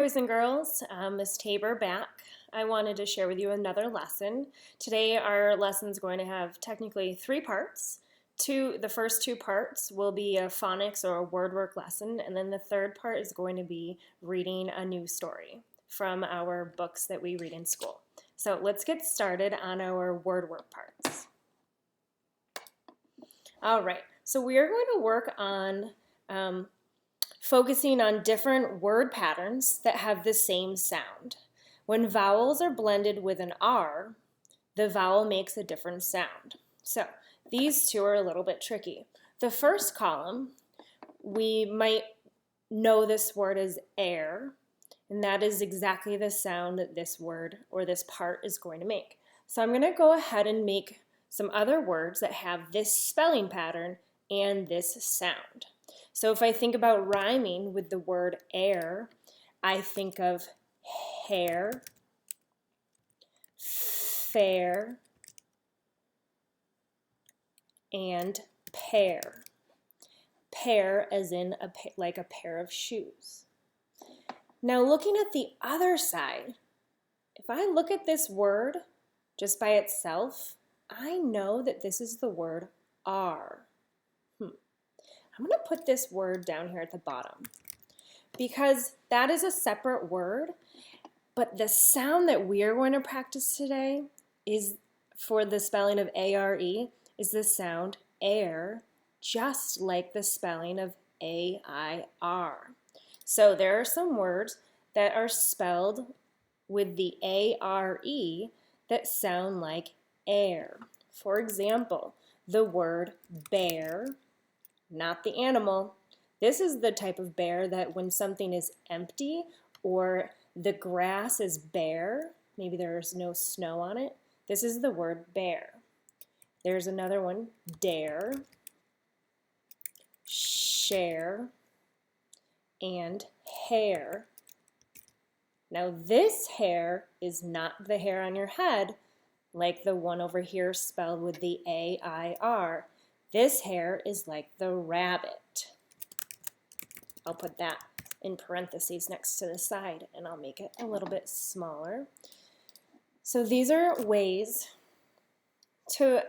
Boys and girls, Miss Tabor back. I wanted to share with you another lesson. Today our lesson is going to have technically three parts. The first two parts will be a phonics or a word work lesson, and then the third part is going to be reading a new story from our books that we read in school. So let's get started on our word work parts. All right, so we are going to work on focusing on different word patterns that have the same sound. When vowels are blended with an R, the vowel makes a different sound. So these two are a little bit tricky. The first column, we might know this word as air, and that is exactly the sound that this word or this part is going to make. So I'm going to go ahead and make some other words that have this spelling pattern and this sound. So if I think about rhyming with the word air, I think of hair, fair, and pair. Pair as in like a pair of shoes. Now looking at the other side, if I look at this word just by itself, I know that this is the word are. I'm going to put this word down here at the bottom because that is a separate word, but the sound that we are going to practice today is for the spelling of A-R-E is the sound air, just like the spelling of A-I-R. So there are some words that are spelled with the A-R-E that sound like air. For example, the word bear, not the animal. This is the type of bear that when something is empty or the grass is bare, maybe there's no snow on it, this is the word bear. There's another one, dare, share, and hair. Now this hair is not the hair on your head like the one over here spelled with the A-I-R. This hair is like the rabbit. I'll put that in parentheses next to the side and I'll make it a little bit smaller. So these are ways to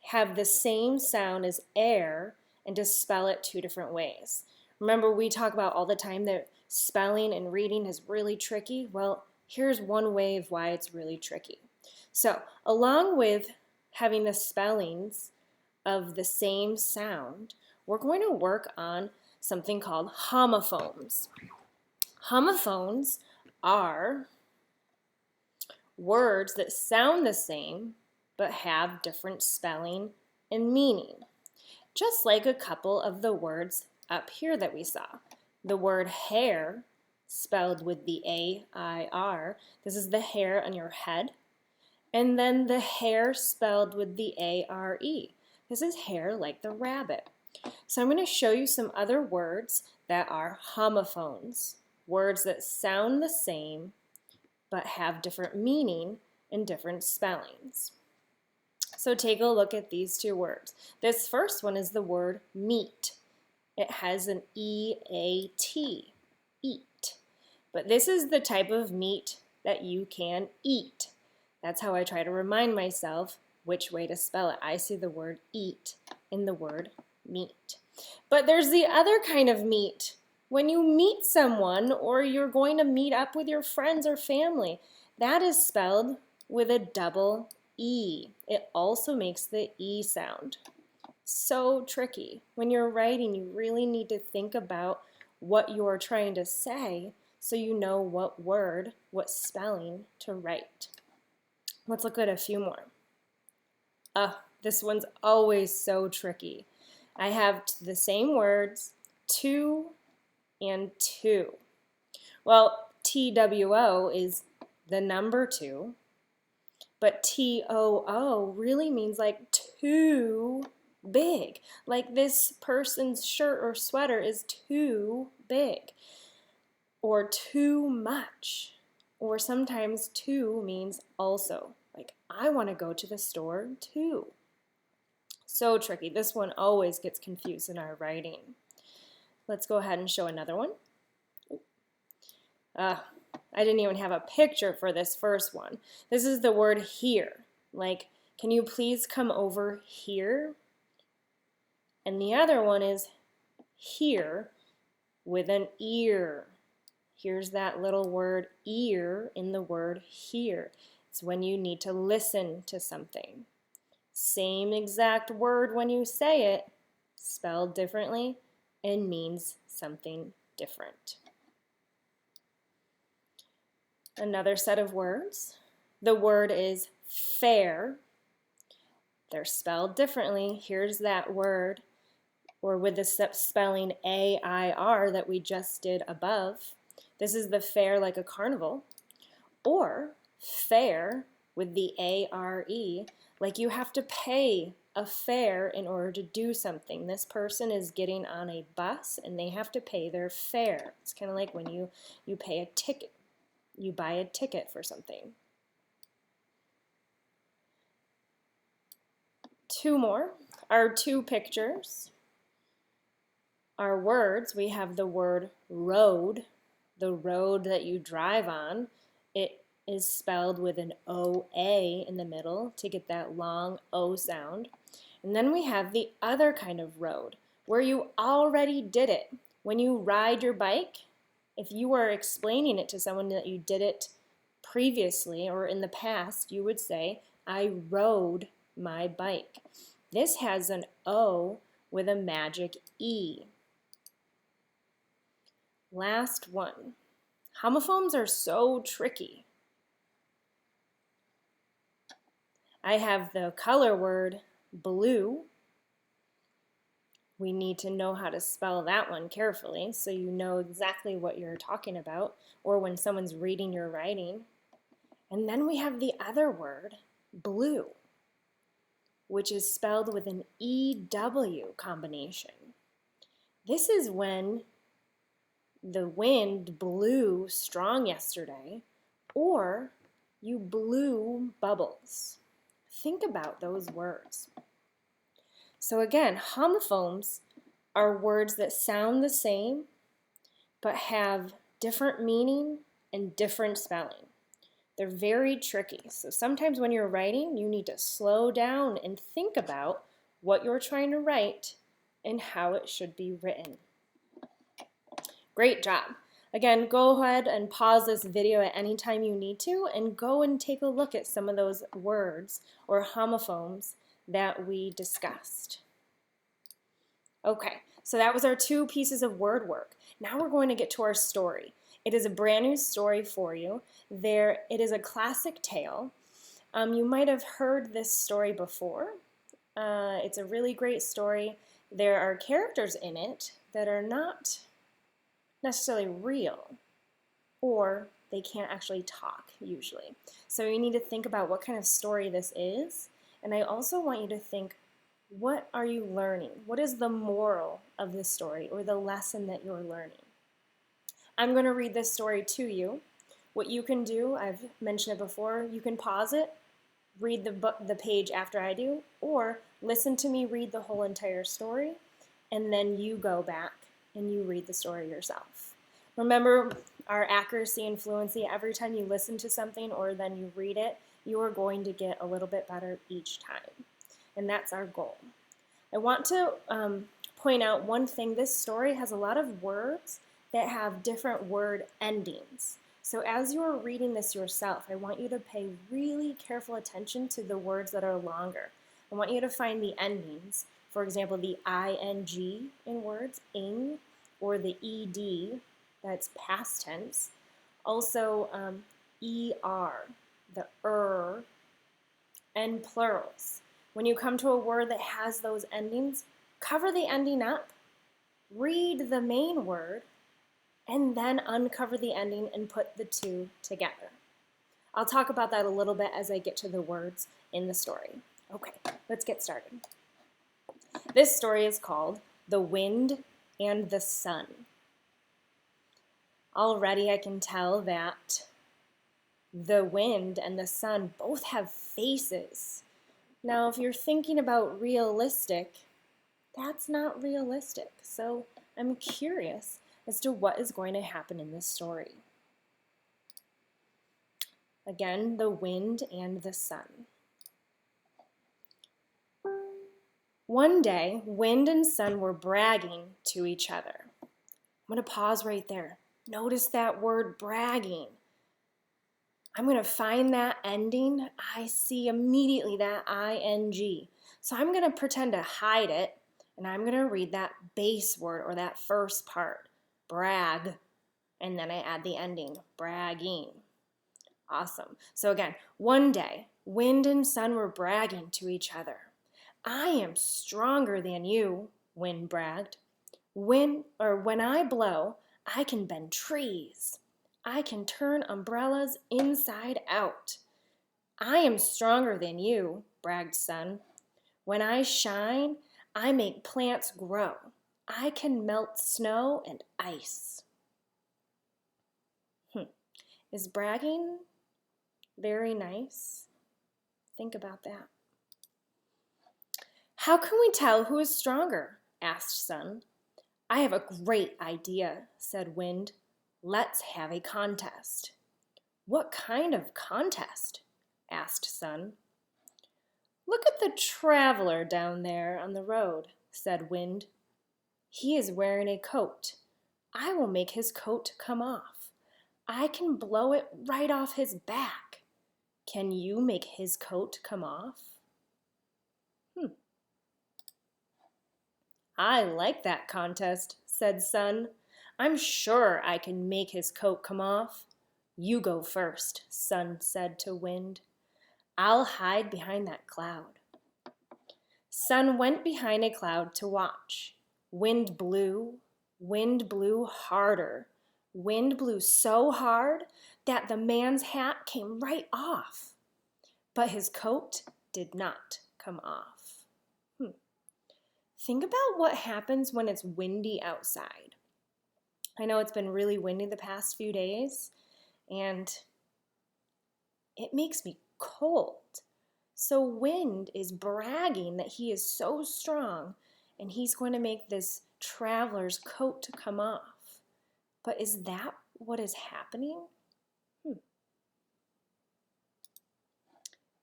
have the same sound as air and to spell it two different ways. Remember, we talk about all the time that spelling and reading is really tricky. Well, here's one way of why it's really tricky. So along with having the spellings of the same sound, we're going to work on something called homophones. Homophones are words that sound the same but have different spelling and meaning. Just like a couple of the words up here that we saw. The word hair, spelled with the A-I-R, this is the hair on your head. And then the hair spelled with the A-R-E. This is hair like the rabbit. So I'm going to show you some other words that are homophones, words that sound the same but have different meaning and different spellings. So take a look at these two words. This first one is the word meat. It has an E-A-T, eat. But this is the type of meat that you can eat. That's how I try to remind myself which way to spell it. I see the word eat in the word meat. But there's the other kind of meat. When you meet someone or you're going to meet up with your friends or family, that is spelled with a double E. It also makes the E sound. So tricky. When you're writing, you really need to think about what you're trying to say so you know what word, what spelling to write. Let's look at a few more. This one's always so tricky. I have the same words, two and two. Well, TWO is the number two, but TOO really means like too big. Like this person's shirt or sweater is too big, or too much, or sometimes too means also. Like, I want to go to the store too. So tricky. This one always gets confused in our writing. Let's go ahead and show another one. I didn't even have a picture for this first one. This is the word here. Like, can you please come over here? And the other one is here with an ear. Here's that little word ear in the word here. It's when you need to listen to something. Same exact word when you say it, spelled differently, and means something different. Another set of words. The word is fair. They're spelled differently. Here's that word, or with the spelling A-I-R that we just did above. This is the fair like a carnival. Or fair with the A-R-E, like you have to pay a fare in order to do something. This person is getting on a bus and they have to pay their fare. It's kind of like when you pay a ticket. You buy a ticket for something. Two more. Our two pictures. Our words, we have the word road, the road that you drive on. It is spelled with an O-A in the middle to get that long O sound. And then we have the other kind of road where you already did it. When you ride your bike, if you are explaining it to someone that you did it previously or in the past, you would say, I rode my bike. This has an O with a magic E. Last one. Homophones are so tricky. I have the color word blue. We need to know how to spell that one carefully so you know exactly what you're talking about, or when someone's reading your writing. And then we have the other word, blue, which is spelled with an EW combination. This is when the wind blew strong yesterday, or you blew bubbles. Think about those words. So again, homophones are words that sound the same but have different meaning and different spelling. They're very tricky. So sometimes when you're writing, you need to slow down and think about what you're trying to write and how it should be written. Great job. Again, go ahead and pause this video at any time you need to and go and take a look at some of those words or homophones that we discussed. Okay, so that was our two pieces of word work. Now we're going to get to our story. It is a brand new story for you. It is a classic tale. You might have heard this story before. It's a really great story. There are characters in it that are not necessarily real, or they can't actually talk usually. So you need to think about what kind of story this is, and I also want you to think, what are you learning? What is the moral of this story or the lesson that you're learning? I'm going to read this story to you. What you can do, I've mentioned it before, you can pause it, read the page after I do, or listen to me read the whole entire story, and then you go back and you read the story yourself. Remember our accuracy and fluency. Every time you listen to something or then you read it, you are going to get a little bit better each time. And that's our goal. I want to point out one thing. This story has a lot of words that have different word endings. So as you're reading this yourself, I want you to pay really careful attention to the words that are longer. I want you to find the endings. For example, the ing in words, ing, or the ed, that's past tense. Also, er, the and plurals. When you come to a word that has those endings, cover the ending up, read the main word, and then uncover the ending and put the two together. I'll talk about that a little bit as I get to the words in the story. Okay, let's get started. This story is called The Wind and the Sun. Already I can tell that the wind and the sun both have faces. Now, if you're thinking about realistic, that's not realistic. So I'm curious as to what is going to happen in this story. Again, the wind and the sun. One day, wind and sun were bragging to each other. I'm going to pause right there. Notice that word bragging. I'm going to find that ending. I see immediately that ing. So I'm going to pretend to hide it, and I'm going to read that base word or that first part, brag, and then I add the ending, bragging. Awesome. So again, one day, wind and sun were bragging to each other. I am stronger than you, wind bragged. When I blow, I can bend trees. I can turn umbrellas inside out. I am stronger than you, bragged sun. When I shine, I make plants grow. I can melt snow and ice. Is bragging very nice? Think about that. How can we tell who is stronger? Asked sun. I have a great idea, said wind. Let's have a contest. What kind of contest? Asked sun. Look at the traveler down there on the road, said wind. He is wearing a coat. I will make his coat come off. I can blow it right off his back. Can you make his coat come off? I like that contest, said sun. I'm sure I can make his coat come off. You go first, sun said to wind. I'll hide behind that cloud. Sun went behind a cloud to watch. Wind blew harder. Wind blew so hard that the man's hat came right off. But his coat did not come off. Think about what happens when it's windy outside. I know it's been really windy the past few days, and it makes me cold. So wind is bragging that he is so strong, and he's going to make this traveler's coat to come off. But is that what is happening?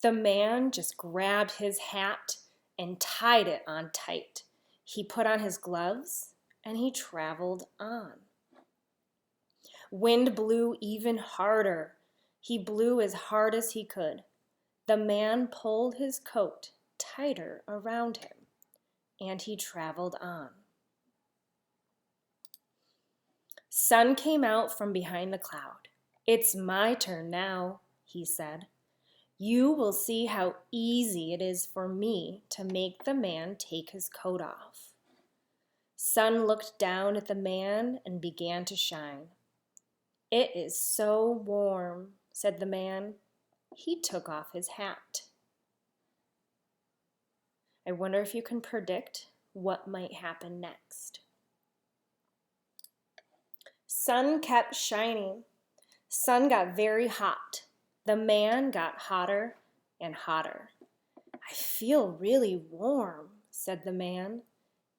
The man just grabbed his hat and tied it on tight. He put on his gloves and he traveled on. Wind blew even harder. He blew as hard as he could. The man pulled his coat tighter around him and he traveled on. Sun came out from behind the cloud. It's my turn now, he said. You will see how easy it is for me to make the man take his coat off. Sun looked down at the man and began to shine. It is so warm, said the man. He took off his hat. I wonder if you can predict what might happen next. Sun kept shining. Sun got very hot. The man got hotter and hotter. I feel really warm, said the man,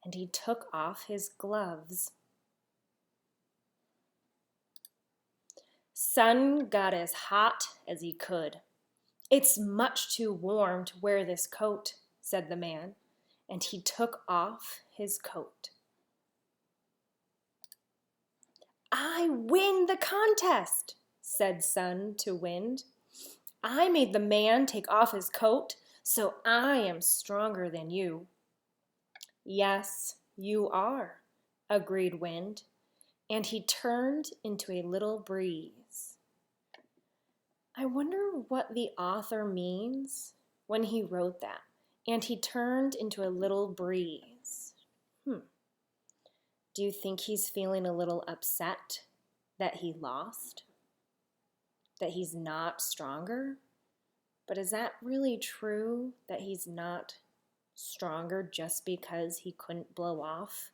and he took off his gloves. Sun got as hot as he could. It's much too warm to wear this coat, said the man, and he took off his coat. I win the contest, said Sun to Wind. I made the man take off his coat, so I am stronger than you. Yes, you are, agreed Wind, and he turned into a little breeze. I wonder what the author means when he wrote that, and he turned into a little breeze. Do you think he's feeling a little upset that he lost? That he's not stronger? But is that really true, that he's not stronger just because he couldn't blow off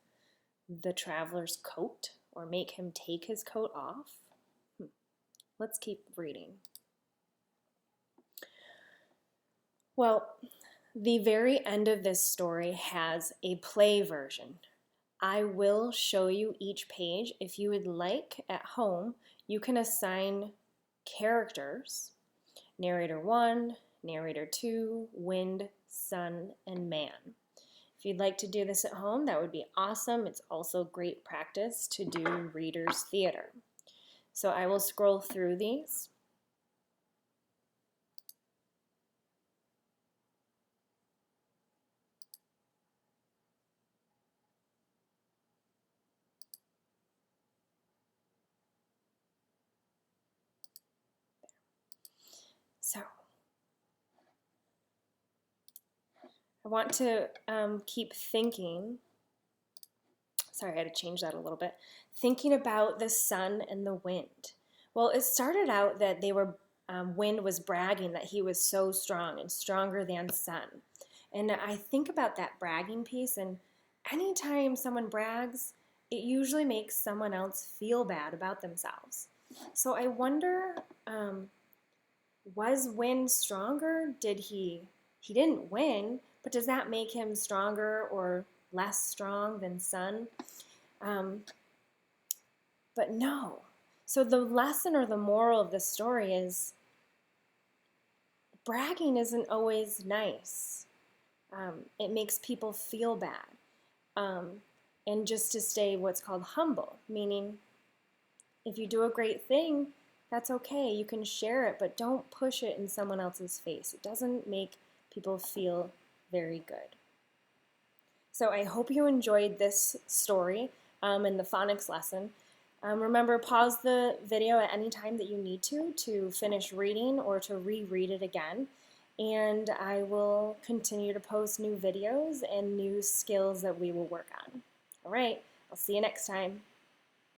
the traveler's coat or make him take his coat off? Let's keep reading. Well, the very end of this story has a play version. I will show you each page. If you would like at home, you can assign characters Narrator 1, Narrator 2, Wind, Sun, and Man. If you'd like to do this at home, that would be awesome. It's also great practice to do reader's theater. So I will scroll through these. So I want to keep thinking. Sorry, I had to change that a little bit. Thinking about the sun and the wind. Well, it started out that wind was bragging that he was so strong and stronger than sun. And I think about that bragging piece, and anytime someone brags, it usually makes someone else feel bad about themselves. So I wonder, was wind stronger? He didn't win, but does that make him stronger or less strong than sun? But no. So the lesson or the moral of the story is bragging isn't always nice. It makes people feel bad. And just to stay what's called humble, meaning if you do a great thing, that's okay. You can share it, but don't push it in someone else's face. It doesn't make people feel very good. So I hope you enjoyed this story and the phonics lesson. Remember, pause the video at any time that you need to finish reading or to reread it again. And I will continue to post new videos and new skills that we will work on. All right, I'll see you next time.